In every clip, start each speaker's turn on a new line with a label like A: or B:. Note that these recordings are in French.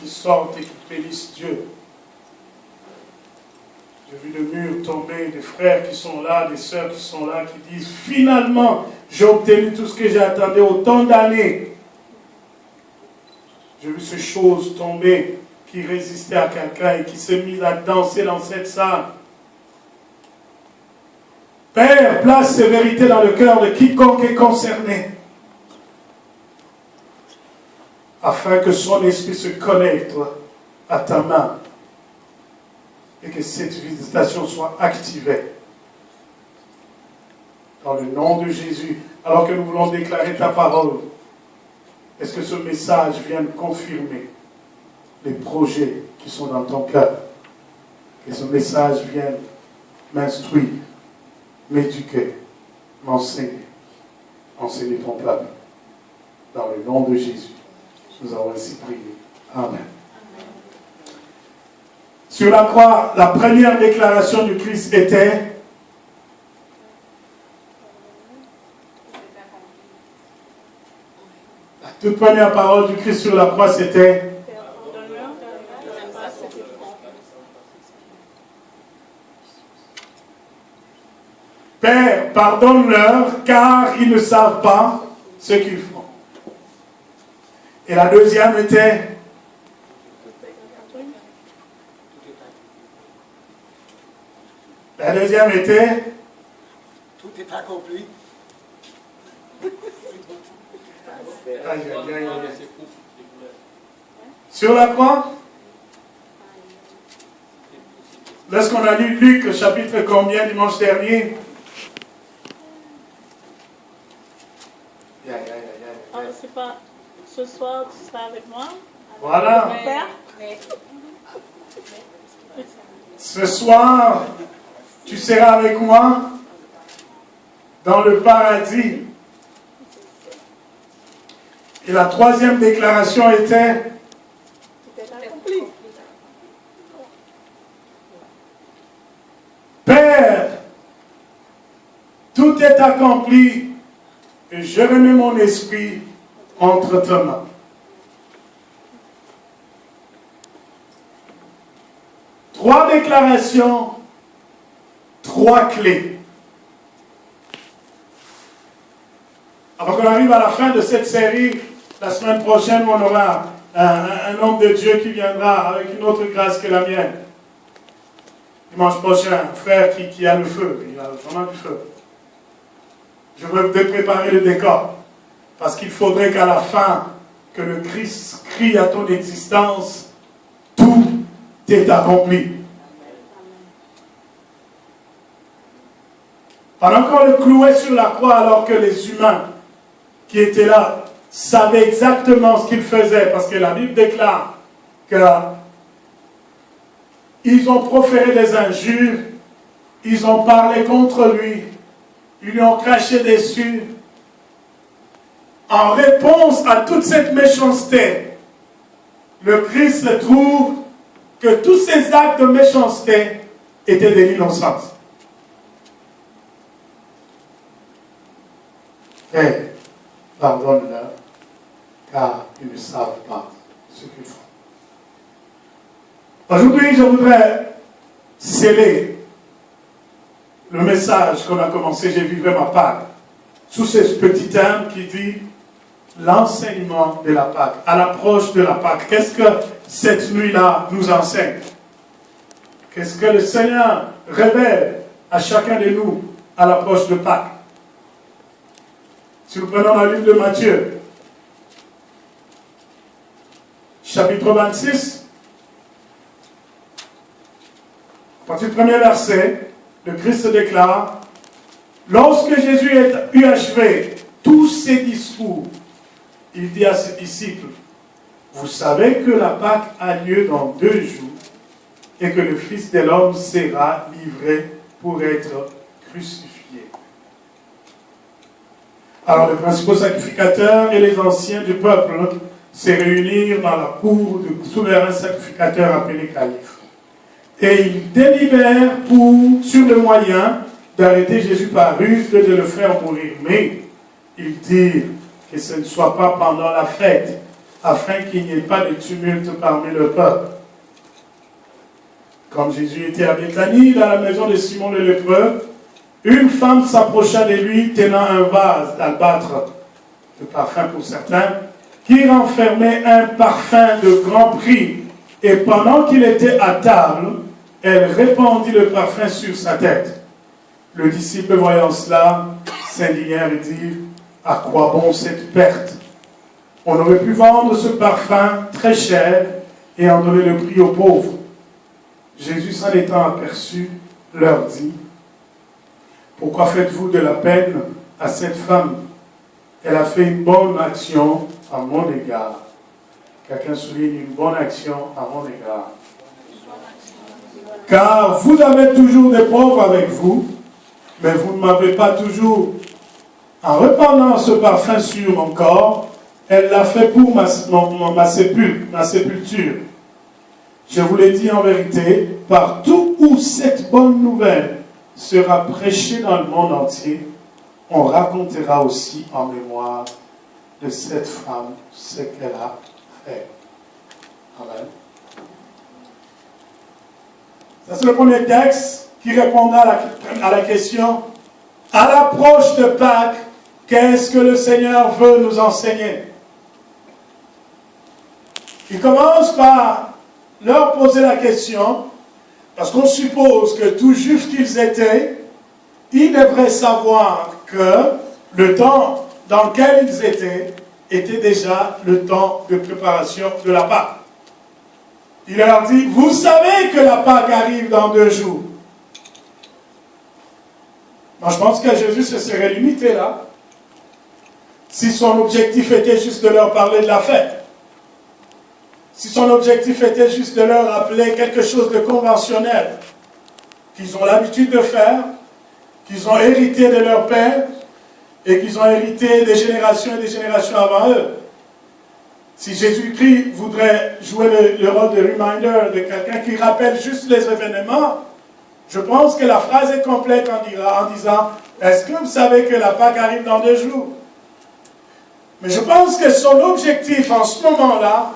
A: qui sortent et qui bénissent Dieu. J'ai vu le mur tomber, des frères qui sont là, des sœurs qui sont là, qui disent « Finalement, j'ai obtenu tout ce que j'ai attendu autant d'années. » J'ai vu ces choses tomber qui résistaient à quelqu'un et qui s'est mis à danser dans cette salle. Père, place ces vérités dans le cœur de quiconque est concerné, afin que son esprit se connecte à ta main et que cette visitation soit activée. Dans le nom de Jésus, alors que nous voulons déclarer ta parole, est-ce que ce message vient confirmer les projets qui sont dans ton cœur? Que ce message vienne m'instruire, m'éduquer, m'enseigner, enseigner ton peuple. Dans le nom de Jésus, nous avons ainsi prié. Amen. Sur la croix, la première déclaration du Christ était la toute première parole du Christ sur la croix, c'était Père, pardonne-leur, car ils ne savent pas ce qu'ils font. Et la deuxième était
B: tout est accompli.
A: Sur la croix, lorsqu'on a lu Luc, chapitre combien dimanche dernier?
C: C'est pas ce soir, tu seras avec moi.
A: Voilà.
C: Père.
A: Ce soir, tu seras avec moi dans le paradis. Et la troisième déclaration était Père, tout est accompli et je remets mon esprit entre tes mains. Trois déclarations, trois clés. Avant qu'on arrive à la fin de cette série, la semaine prochaine, on aura un homme de Dieu qui viendra avec une autre grâce que la mienne. Dimanche prochain, un frère qui a le feu, il a vraiment du feu. Je veux préparer le décor, parce qu'il faudrait qu'à la fin, que le Christ crie à ton existence, tout est accompli. Pendant qu'on le clouait sur la croix, alors que les humains qui étaient là savaient exactement ce qu'ils faisaient, parce que la Bible déclare qu'ils ont proféré des injures, ils ont parlé contre lui, ils lui ont craché dessus. En réponse à toute cette méchanceté, le Christ trouve que tous ces actes de méchanceté étaient de l'innocence. Et pardonne-leur, car ils ne savent pas ce qu'ils font. Aujourd'hui, je voudrais sceller le message qu'on a commencé, j'ai vivré ma Pâque, sous ce petit terme qui dit l'enseignement de la Pâque, à l'approche de la Pâque. Qu'est-ce que cette nuit-là nous enseigne? Qu'est-ce que le Seigneur révèle à chacun de nous à l'approche de Pâques? Si nous prenons le livre de Matthieu, chapitre 26, à partir du premier verset, le Christ déclare, lorsque Jésus eut achevé tous ses discours, il dit à ses disciples, vous savez que la Pâque a lieu dans 2 jours et que le Fils de l'homme sera livré pour être crucifié. Alors les principaux sacrificateurs et les anciens du peuple se réunirent dans la cour du souverain sacrificateur appelé Caiaphe. Et ils délibèrent sur le moyen d'arrêter Jésus par ruse et de le faire mourir. Mais ils dirent que ce ne soit pas pendant la fête, afin qu'il n'y ait pas de tumulte parmi le peuple. Comme Jésus était à Béthanie, dans la maison de Simon le lépreux, une femme s'approcha de lui tenant un vase d'albâtre, de parfum pour certains, qui renfermait un parfum de grand prix. Et pendant qu'il était à table, elle répandit le parfum sur sa tête. Le disciple, voyant cela, s'indignèrent et dirent, à quoi bon cette perte? On aurait pu vendre ce parfum très cher et en donner le prix aux pauvres. Jésus, s'en étant aperçu, leur dit, pourquoi faites-vous de la peine à cette femme? Elle a fait une bonne action à mon égard. Quelqu'un souligne une bonne action à mon égard. Car vous avez toujours des pauvres avec vous, mais vous ne m'avez pas toujours. En répandant ce parfum sur mon corps, elle l'a fait pour ma sépulture. Je vous l'ai dit en vérité, partout où cette bonne nouvelle sera prêchée dans le monde entier, on racontera aussi en mémoire de cette femme ce qu'elle a fait. Amen. Ça, c'est le premier texte qui répondra à la question, à l'approche de Pâques, qu'est-ce que le Seigneur veut nous enseigner? Il commence par leur poser la question, parce qu'on suppose que tout juif qu'ils étaient, ils devraient savoir que le temps dans lequel ils étaient était déjà le temps de préparation de la Pâque. Il leur dit, vous savez que la Pâque arrive dans 2 jours. Moi, je pense que Jésus se serait limité là, si son objectif était juste de leur parler de la fête. Si son objectif était juste de leur rappeler quelque chose de conventionnel, qu'ils ont l'habitude de faire, qu'ils ont hérité de leur père, et qu'ils ont hérité des générations et des générations avant eux. Si Jésus-Christ voudrait jouer le rôle de reminder, de quelqu'un qui rappelle juste les événements, je pense que la phrase est complète en disant « Est-ce que vous savez que la Pâque arrive dans 2 jours ?» Mais je pense que son objectif en ce moment-là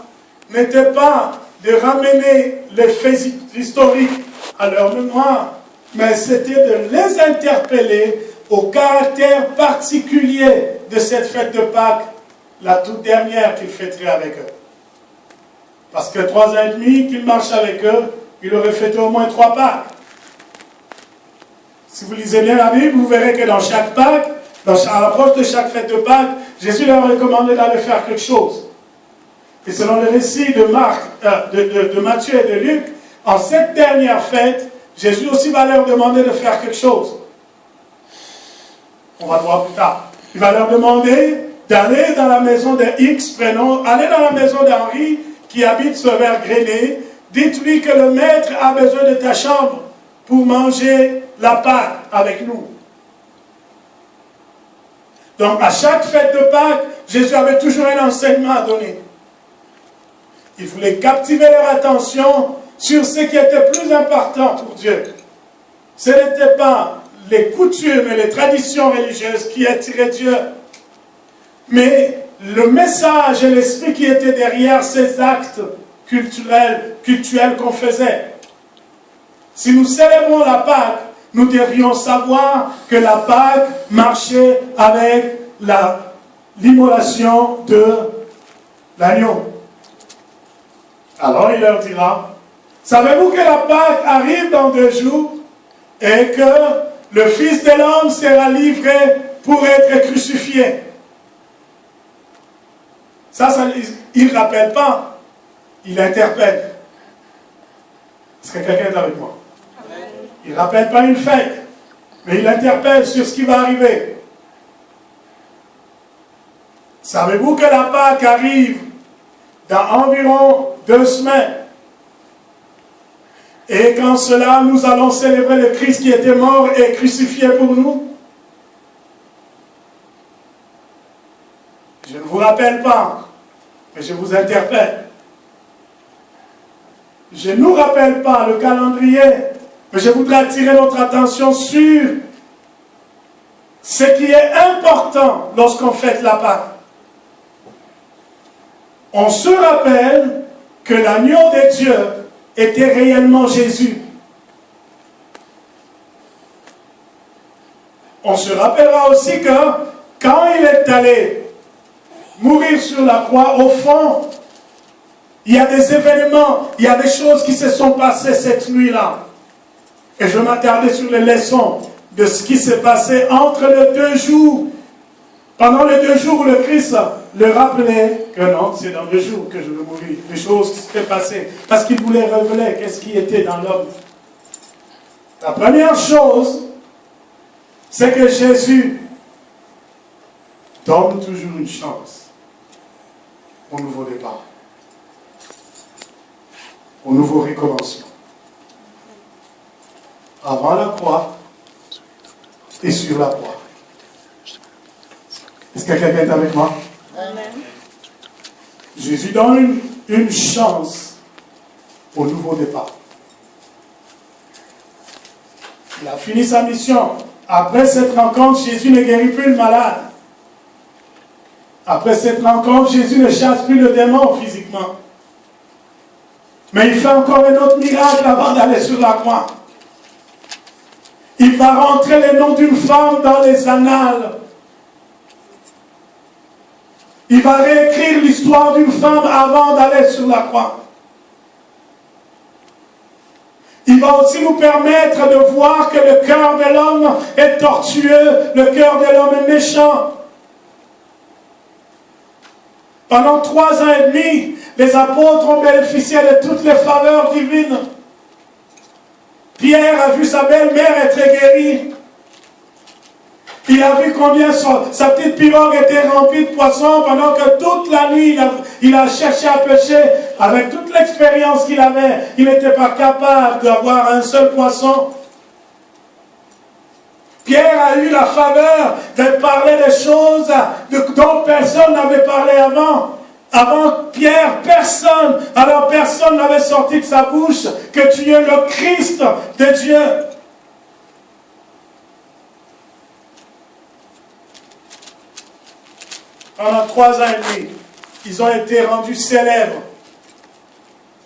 A: n'était pas de ramener les faits historiques à leur mémoire, mais c'était de les interpeller au caractère particulier de cette fête de Pâques, la toute dernière qu'il fêterait avec eux. Parce que 3 ans et demi qu'il marche avec eux, il aurait fêté au moins 3 Pâques. Si vous lisez bien la Bible, vous verrez que dans chaque Pâques, à l'approche de chaque fête de Pâques, Jésus leur recommandait d'aller faire quelque chose. Et selon le récit de de Matthieu et de Luc, en cette dernière fête, Jésus aussi va leur demander de faire quelque chose. On va le voir plus tard. Il va leur demander d'aller dans la maison de X prénom, aller dans la maison d'Henri qui habite sur vers Grenet. Dites-lui que le maître a besoin de ta chambre pour manger la Pâque avec nous. Donc à chaque fête de Pâques, Jésus avait toujours un enseignement à donner. Il voulait captiver leur attention sur ce qui était plus important pour Dieu. Ce n'était pas les coutumes et les traditions religieuses qui attiraient Dieu, mais le message et l'esprit qui était derrière ces actes cultuels qu'on faisait. Si nous célébrons la Pâque, nous devrions savoir que la Pâque marchait avec l'immolation de l'agneau. Alors il leur dira, savez-vous que la Pâque arrive dans 2 jours et que le Fils de l'homme sera livré pour être crucifié? Ça il ne rappelle pas, il interpelle. Est-ce que quelqu'un est avec moi? Il ne rappelle pas une fête, mais il interpelle sur ce qui va arriver. Savez-vous que la Pâque arrive dans environ 2 semaines? Et qu'en cela, nous allons célébrer le Christ qui était mort et crucifié pour nous? Je ne vous rappelle pas, mais je vous interpelle. Je ne nous rappelle pas le calendrier, mais je voudrais attirer notre attention sur ce qui est important lorsqu'on fête la Pâque. on se rappelle que l'agneau de Dieu était réellement Jésus. On se rappellera aussi que quand il est allé mourir sur la croix, au fond, il y a des événements, il y a des choses qui se sont passées cette nuit-là. Et je m'attardais sur les leçons de ce qui s'est passé entre les 2 jours. Pendant les 2 jours où le Christ le rappelait que non, c'est dans 2 jours que je veux mourir. Les choses qui s'étaient passées. Parce qu'il voulait révéler qu'est-ce qui était dans l'homme. La première chose, c'est que Jésus donne toujours une chance au nouveau départ, au nouveau recommencement. Avant la croix et sur la croix. Est-ce que quelqu'un est avec moi?
C: Amen.
A: Jésus donne une chance au nouveau départ. Il a fini sa mission. Après cette rencontre, Jésus ne guérit plus le malade. Après cette rencontre, Jésus ne chasse plus le démon physiquement. Mais il fait encore un autre miracle avant d'aller sur la croix. Il va rentrer le nom d'une femme dans les annales. Il va réécrire l'histoire d'une femme avant d'aller sur la croix. Il va aussi nous permettre de voir que le cœur de l'homme est tortueux, le cœur de l'homme est méchant. Pendant 3 ans et demi, les apôtres ont bénéficié de toutes les faveurs divines. Pierre a vu sa belle-mère être guérie. Il a vu combien sa petite pirogue était remplie de poissons pendant que toute la nuit il a cherché à pêcher. Avec toute l'expérience qu'il avait, il n'était pas capable d'avoir un seul poisson. Pierre a eu la faveur de parler des choses dont personne n'avait parlé avant. Avant Pierre, personne n'avait sorti de sa bouche que tu es le Christ de Dieu. Pendant 3 ans et demi, ils ont été rendus célèbres.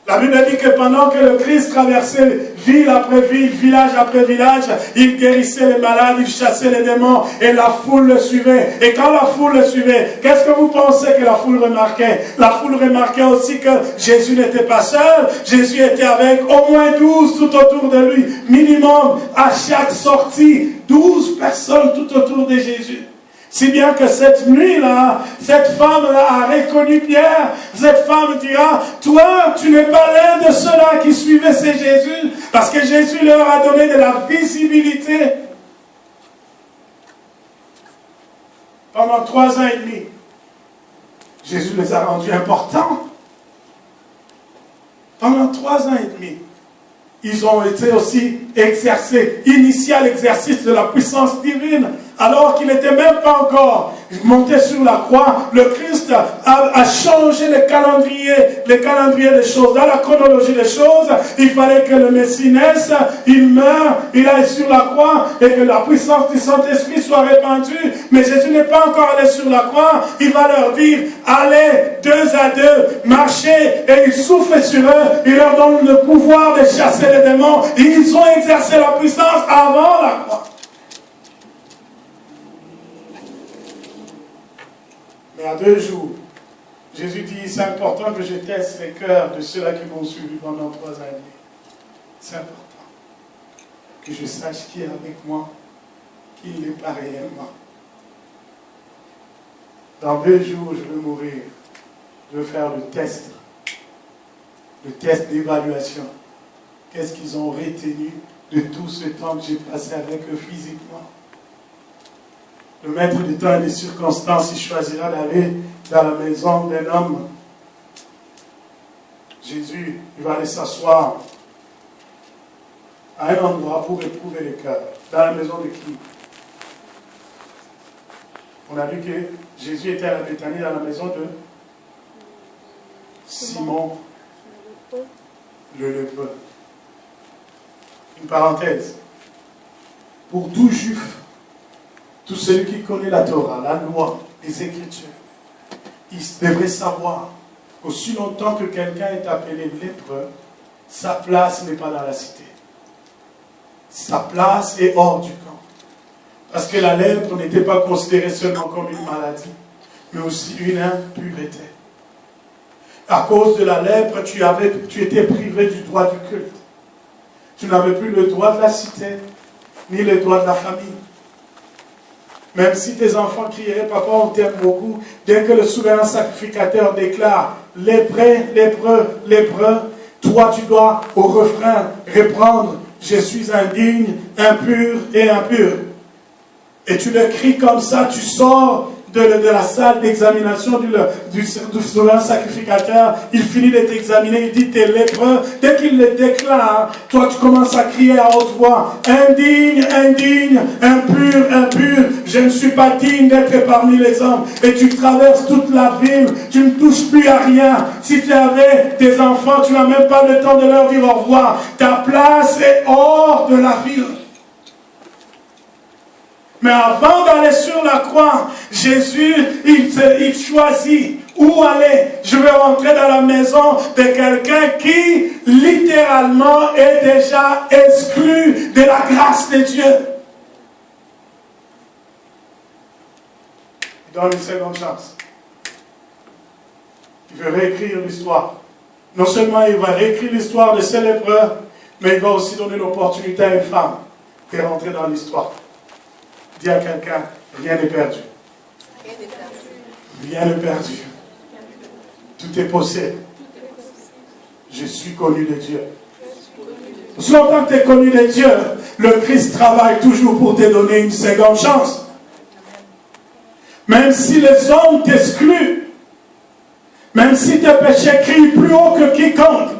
A: La Bible dit que pendant que le Christ traversait ville après ville, village après village, il guérissait les malades, il chassait les démons et la foule le suivait. Et quand la foule le suivait, qu'est-ce que vous pensez que la foule remarquait? La foule remarquait aussi que Jésus n'était pas seul, Jésus était avec au moins 12 tout autour de lui, minimum à chaque sortie, 12 personnes tout autour de Jésus. Si bien que cette nuit-là, cette femme-là a reconnu Pierre. Cette femme dira, toi, tu n'es pas l'un de ceux-là qui suivaient ce Jésus. Parce que Jésus leur a donné de la visibilité. Pendant 3 ans et demi, Jésus les a rendus importants. Pendant 3 ans et demi, ils ont été aussi exercés, initié à l'exercice de la puissance divine. Alors qu'il n'était même pas encore monté sur la croix, le Christ a changé le calendrier des choses. Dans la chronologie des choses, il fallait que le Messie naisse, il meure, il aille sur la croix et que la puissance du Saint-Esprit soit répandue. Mais Jésus n'est pas encore allé sur la croix. Il va leur dire, allez 2 à 2, marchez, et il souffle sur eux, il leur donne le pouvoir de chasser les démons. Et ils ont exercé la puissance avant la croix. Mais à 2 jours, Jésus dit, c'est important que je teste les cœurs de ceux-là qui m'ont suivi pendant 3 ans et demi. C'est important que je sache qui est avec moi, qui n'est pas réellement. Dans 2 jours, je vais mourir. Je vais faire le test d'évaluation. Qu'est-ce qu'ils ont retenu de tout ce temps que j'ai passé avec eux physiquement? Le maître du temps et des circonstances, il choisira d'aller dans la maison d'un homme. Jésus, il va aller s'asseoir à un endroit pour éprouver le cœur. Dans la maison de qui? On a vu que Jésus était à la Béthanie, dans la maison de Simon le lépreux. Une parenthèse. Pour tout juif, tout celui qui connaît la Torah, la loi, les Écritures, il devrait savoir Aussi longtemps que quelqu'un est appelé lépreux, sa place n'est pas dans la cité. Sa place est hors du camp. Parce que la lèpre n'était pas considérée seulement comme une maladie, mais aussi une impureté. À cause de la lèpre, tu étais privé du droit du culte. Tu n'avais plus le droit de la cité, ni le droit de la famille. Même si tes enfants crieraient, papa, on t'aime beaucoup, dès que le souverain sacrificateur déclare, lépreux, lépreux, lépreux, toi tu dois au refrain répondre, je suis indigne, impur et impur. Et tu le cries comme ça, tu sors de la salle d'examination du souverain sacrificateur, il finit de t'examiner, il dit t'es lépreux. Dès qu'il le déclare, toi tu commences à crier à haute voix, indigne, indigne, impur, impur, je ne suis pas digne d'être parmi les hommes. Et tu traverses toute la ville, tu ne touches plus à rien. Si tu avais des enfants, tu n'as même pas le temps de leur dire au revoir. Ta place est hors de la ville. Mais avant d'aller sur la croix, Jésus, il choisit où aller. Je vais rentrer dans la maison de quelqu'un qui, littéralement, est déjà exclu de la grâce de Dieu. Il donne une seconde chance. Il veut réécrire l'histoire. Non seulement il va réécrire l'histoire de ces lépreux, mais il va aussi donner l'opportunité à une femme de rentrer dans l'histoire. Dis à quelqu'un, rien n'est perdu. Rien n'est perdu. Tout est possible. Je suis connu de Dieu. Si longtemps que tu es connu de Dieu, le Christ travaille toujours pour te donner une seconde chance. Même si les hommes t'excluent, même si tes péchés crient plus haut que quiconque,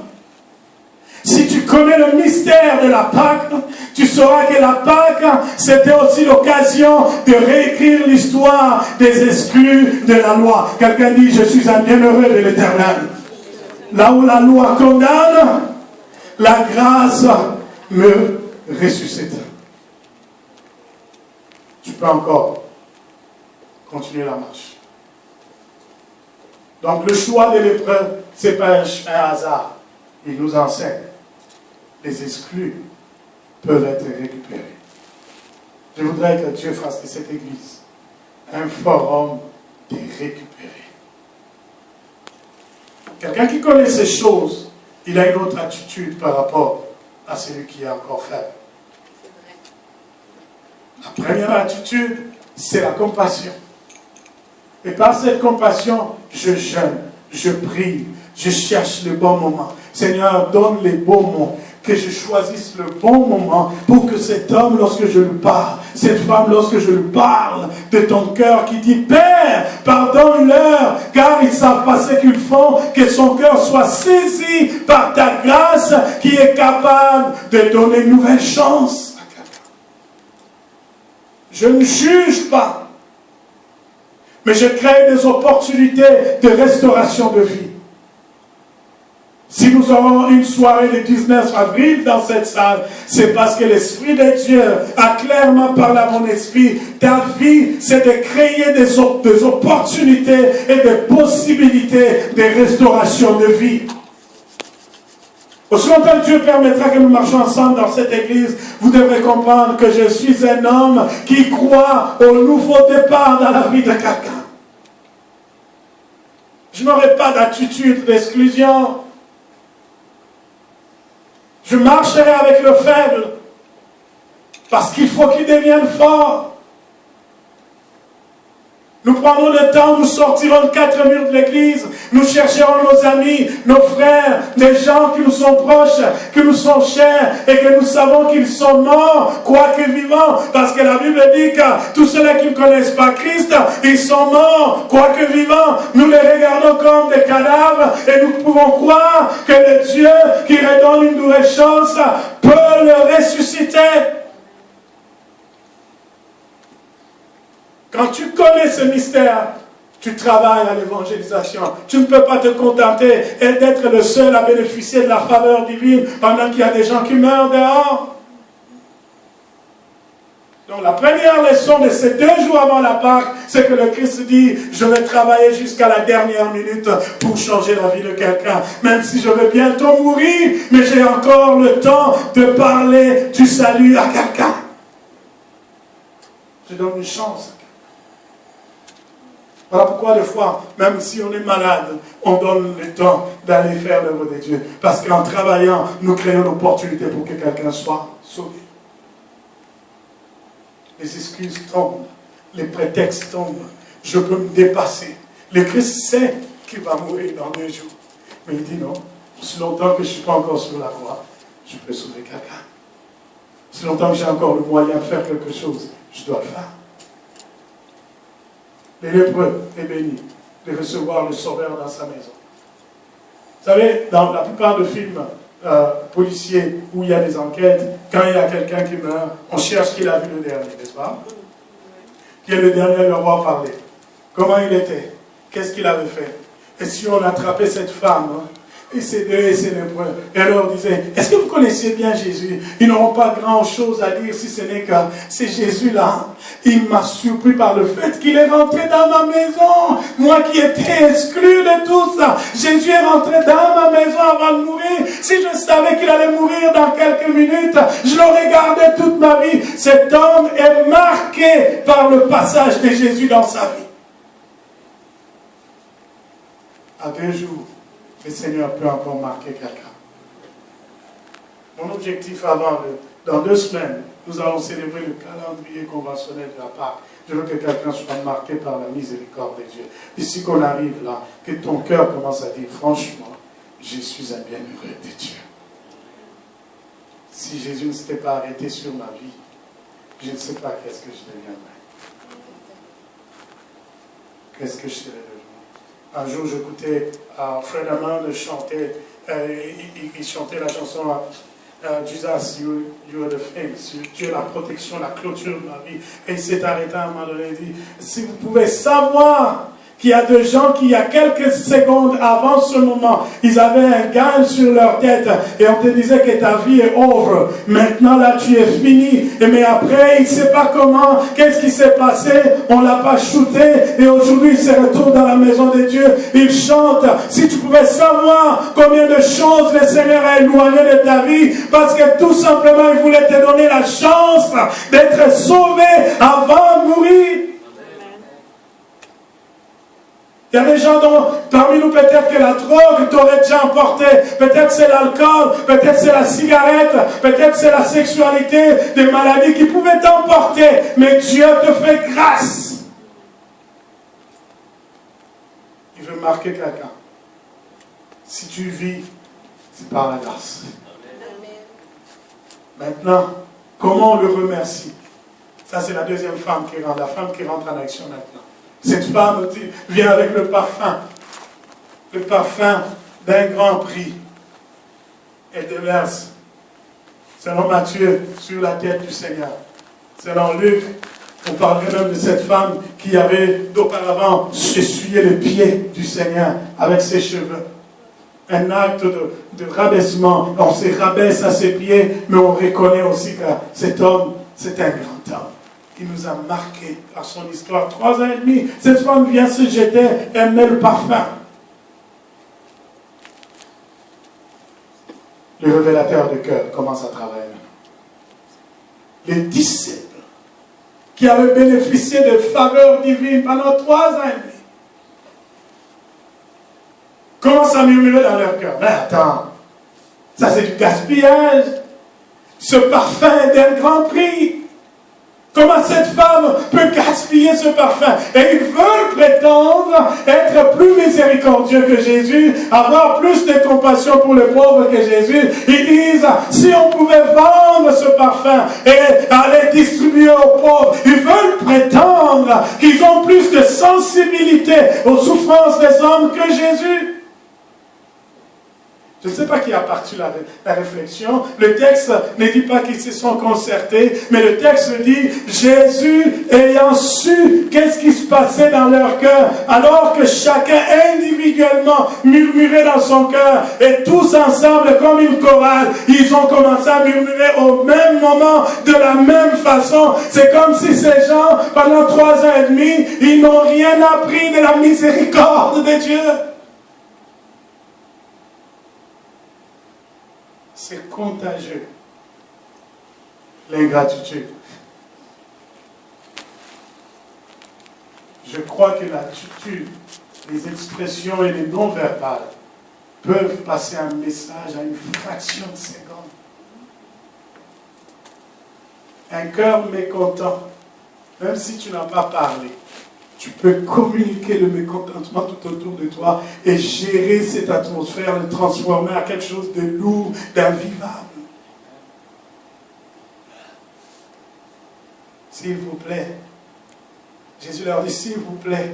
A: si tu connais le mystère de la Pâque, tu sauras que la Pâque, c'était aussi l'occasion de réécrire l'histoire des exclus de la loi. Quelqu'un dit, je suis un bienheureux de l'Éternel. Là où la loi condamne, la grâce me ressuscite. Tu peux encore continuer la marche. Donc le choix de l'épreuve, ce n'est pas un hasard. Il nous enseigne. Les exclus peuvent être récupérés. Je voudrais que Dieu fasse de cette église un forum de récupérer. Quelqu'un qui connaît ces choses, il a une autre attitude par rapport à celui qui est encore faible. La première attitude, c'est la compassion. Et par cette compassion, je jeûne, je prie, je cherche le bon moment. Seigneur, donne les bons mots. Que je choisisse le bon moment pour que cet homme, lorsque je lui parle, cette femme, lorsque je lui parle de ton cœur qui dit, Père, pardonne-leur, car ils ne savent pas ce qu'ils font, que son cœur soit saisi par ta grâce qui est capable de donner une nouvelle chance à quelqu'un. Je ne juge pas, mais je crée des opportunités de restauration de vie. Si nous aurons une soirée le 19 avril dans cette salle, c'est parce que l'Esprit de Dieu a clairement parlé à mon esprit. Ta vie, c'est de créer des opportunités et des possibilités de restauration de vie. Aussi longtemps que Dieu permettra que nous marchions ensemble dans cette église, vous devrez comprendre que je suis un homme qui croit au nouveau départ dans la vie de quelqu'un. Je n'aurai pas d'attitude d'exclusion. Je marcherai avec le faible, parce qu'il faut qu'il devienne fort. Nous prendrons le temps, nous sortirons de 4 murs de l'église, nous chercherons nos amis, nos frères, des gens qui nous sont proches, qui nous sont chers, et que nous savons qu'ils sont morts, quoique vivants, parce que la Bible dit que tous ceux qui ne connaissent pas Christ, ils sont morts, quoique vivants. Nous les regardons comme des cadavres, et nous pouvons croire que le Dieu qui redonne une nouvelle chance peut le ressusciter. Quand tu connais ce mystère, tu travailles à l'évangélisation. Tu ne peux pas te contenter et d'être le seul à bénéficier de la faveur divine pendant qu'il y a des gens qui meurent dehors. Donc la première leçon de ces 2 jours avant la Pâque, c'est que le Christ dit, je vais travailler jusqu'à la dernière minute pour changer la vie de quelqu'un. Même si je vais bientôt mourir, mais j'ai encore le temps de parler du salut à quelqu'un. Je donne une chance. Voilà pourquoi des fois, même si on est malade, on donne le temps d'aller faire l'œuvre de Dieu. Parce qu'en travaillant, nous créons l'opportunité pour que quelqu'un soit sauvé. Les excuses tombent, les prétextes tombent. Je peux me dépasser. Le Christ sait qu'il va mourir dans 2 jours. Mais il dit non, si longtemps que je ne suis pas encore sur la croix, je peux sauver quelqu'un. Si longtemps que j'ai encore le moyen de faire quelque chose, je dois le faire. Le lépreux est béni de recevoir le sauveur dans sa maison. Vous savez, dans la plupart des films policiers où il y a des enquêtes, quand il y a quelqu'un qui meurt, on cherche qui l'a vu le dernier, n'est-ce pas? Qui est le dernier à lui avoir parlé. Comment il était? Qu'est-ce qu'il avait fait? Et si on attrapait cette femme, et ces 2 et ces lépreux, et alors on disait, est-ce que vous connaissez bien Jésus? Ils n'auront pas grand-chose à dire si ce n'est que c'est Jésus-là. Il m'a surpris par le fait qu'il est rentré dans ma maison. Moi qui étais exclu de tout ça. Jésus est rentré dans ma maison avant de mourir. Si je savais qu'il allait mourir dans quelques minutes, je l'aurais gardé toute ma vie. Cet homme est marqué par le passage de Jésus dans sa vie. À 2 jours, le Seigneur peut encore marquer quelqu'un. Mon objectif dans 2 semaines, nous allons célébrer le calendrier conventionnel de la Pâque. Je veux que quelqu'un soit marqué par la miséricorde de Dieu. D'ici qu'on arrive là, que ton cœur commence à dire, franchement, je suis un bienheureux de Dieu. Si Jésus ne s'était pas arrêté sur ma vie, je ne sais pas qu'est-ce que je deviendrais. Qu'est-ce que je serais devenu? Un jour, j'écoutais Fred Hammond chanter, il chantait la chanson Jesus, you are the fence. Dieu, la protection, la clôture de ma vie. Et il s'est arrêté à un moment donné et dit, si vous pouvez savoir qu'il y a des gens qui, il y a quelques secondes avant ce moment, ils avaient un gage sur leur tête et on te disait que ta vie est over. Maintenant, là, tu es fini. Mais après, il ne sait pas comment, qu'est-ce qui s'est passé, on ne l'a pas shooté et aujourd'hui, il se retrouve dans la maison de Dieu. Il chante. Si tu pouvais savoir combien de choses le Seigneur a éloigné de ta vie, parce que tout simplement, il voulait te donner la chance d'être sauvé avant de mourir. Il y a des gens parmi nous, peut-être que la drogue t'aurait déjà emporté, peut-être c'est l'alcool, peut-être c'est la cigarette, peut-être c'est la sexualité, des maladies qui pouvaient t'emporter, mais Dieu te fait grâce. Il veut marquer quelqu'un. Si tu vis, c'est par la grâce. Maintenant, comment on le remercie? Ça, c'est la deuxième femme qui rentre, la femme qui rentre en action maintenant. Cette femme vient avec le parfum d'un grand prix. Elle déverse, selon Matthieu, sur la tête du Seigneur. Selon Luc, on parlerait même de cette femme qui avait d'auparavant essuyé les pieds du Seigneur avec ses cheveux. Un acte de rabaissement. On se rabaisse à ses pieds, mais on reconnaît aussi que cet homme, c'est un grand homme. Il nous a marqué par son histoire. 3 ans et demi, cette femme vient se jeter, elle met le parfum. Le révélateur de cœur commence à travailler. Les disciples qui avaient bénéficié de faveurs divines pendant 3 ans et demi commencent à murmurer dans leur cœur. Mais attends, ça c'est du gaspillage. Ce parfum est d'un grand prix. Comment cette femme peut gaspiller ce parfum? Et ils veulent prétendre être plus miséricordieux que Jésus, avoir plus de compassion pour les pauvres que Jésus. Ils disent, si on pouvait vendre ce parfum et aller distribuer aux pauvres, ils veulent prétendre qu'ils ont plus de sensibilité aux souffrances des hommes que Jésus. Je ne sais pas qui a parti la réflexion. Le texte ne dit pas qu'ils se sont concertés, mais le texte dit, Jésus ayant su qu'est-ce qui se passait dans leur cœur, alors que chacun individuellement murmurait dans son cœur, et tous ensemble, comme une chorale, ils ont commencé à murmurer au même moment, de la même façon. C'est comme si ces gens, pendant 3 ans et demi, ils n'ont rien appris de la miséricorde de Dieu. C'est contagieux, l'ingratitude. Je crois que l'attitude, les expressions et les non-verbales peuvent passer un message à une fraction de seconde. Un cœur mécontent, même si tu n'as pas parlé, tu peux communiquer le mécontentement tout autour de toi et gérer cette atmosphère, le transformer en quelque chose de lourd, d'invivable. S'il vous plaît, Jésus leur dit, s'il vous plaît,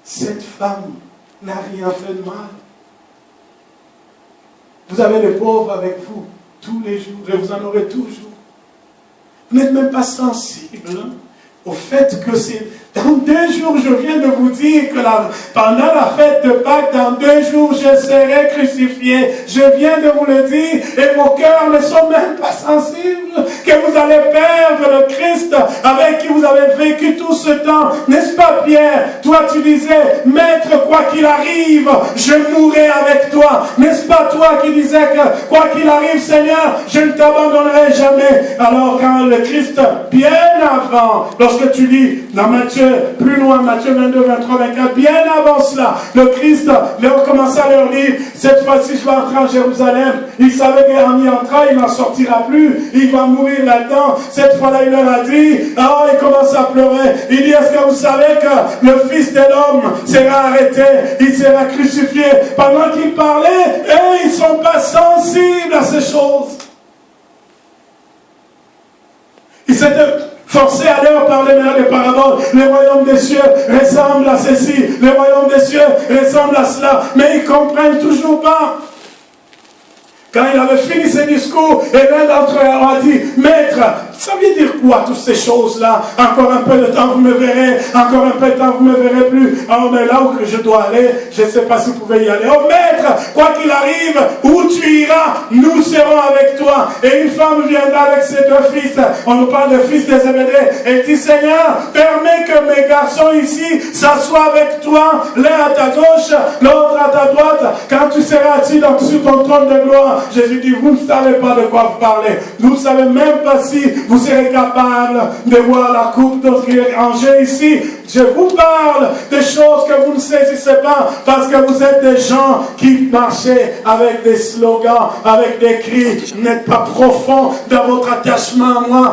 A: cette femme n'a rien fait de mal. Vous avez les pauvres avec vous tous les jours et vous en aurez toujours. Vous n'êtes même pas sensible au fait que c'est dans 2 jours, je viens de vous dire que pendant la fête de Pâques, dans 2 jours, je serai crucifié. Je viens de vous le dire et vos cœurs ne sont même pas sensibles que vous allez perdre le Christ avec qui vous avez vécu tout ce temps. N'est-ce pas, Pierre? Toi, tu disais, Maître, quoi qu'il arrive, je mourrai avec toi. N'est-ce pas toi qui disais que quoi qu'il arrive, Seigneur, je ne t'abandonnerai jamais. Alors, quand le Christ, bien avant, lorsque tu lis dans Matthieu, plus loin, Matthieu 22, 23, 24, bien avant cela, le Christ leur commençait à leur dire, cette fois-ci je vais entrer en Jérusalem. Il savait qu'en y entrant, il n'en sortira plus, il va mourir là-dedans. Cette fois-là, il leur a dit, il commence à pleurer. Il dit, est-ce que vous savez que le Fils de l'homme sera arrêté, il sera crucifié? Pendant qu'il parlait, eux, ils ne sont pas sensibles à ces choses. Ils s'étaient forcés à leur parler des paraboles. Le royaume des cieux ressemble à ceci. Le royaume des cieux ressemble à cela. Mais ils ne comprennent toujours pas. Quand il avait fini ses discours, et l'un d'entre eux a dit, Maître, ça veut dire quoi toutes ces choses-là? Encore un peu de temps, vous me verrez. Encore un peu de temps, vous ne me verrez plus. Oh, mais là où je dois aller, je ne sais pas si vous pouvez y aller. Oh, Maître, quoi qu'il arrive, où tu iras, nous serons avec toi. Et une femme viendra avec ses 2 fils. On nous parle de fils des Zébédée. Et dit, Seigneur, permets que mes garçons ici s'assoient avec toi, l'un à ta gauche, l'autre à ta droite, quand tu seras assis sur ton trône de gloire. Jésus dit, vous ne savez pas de quoi vous parlez. Vous ne savez même pas si vous serez capable de voir la coupe d'eau qui est rangée ici. Je vous parle des choses que vous ne saisissez pas parce que vous êtes des gens qui marchaient avec des slogans, avec des cris. Vous n'êtes pas profond dans votre attachement à moi.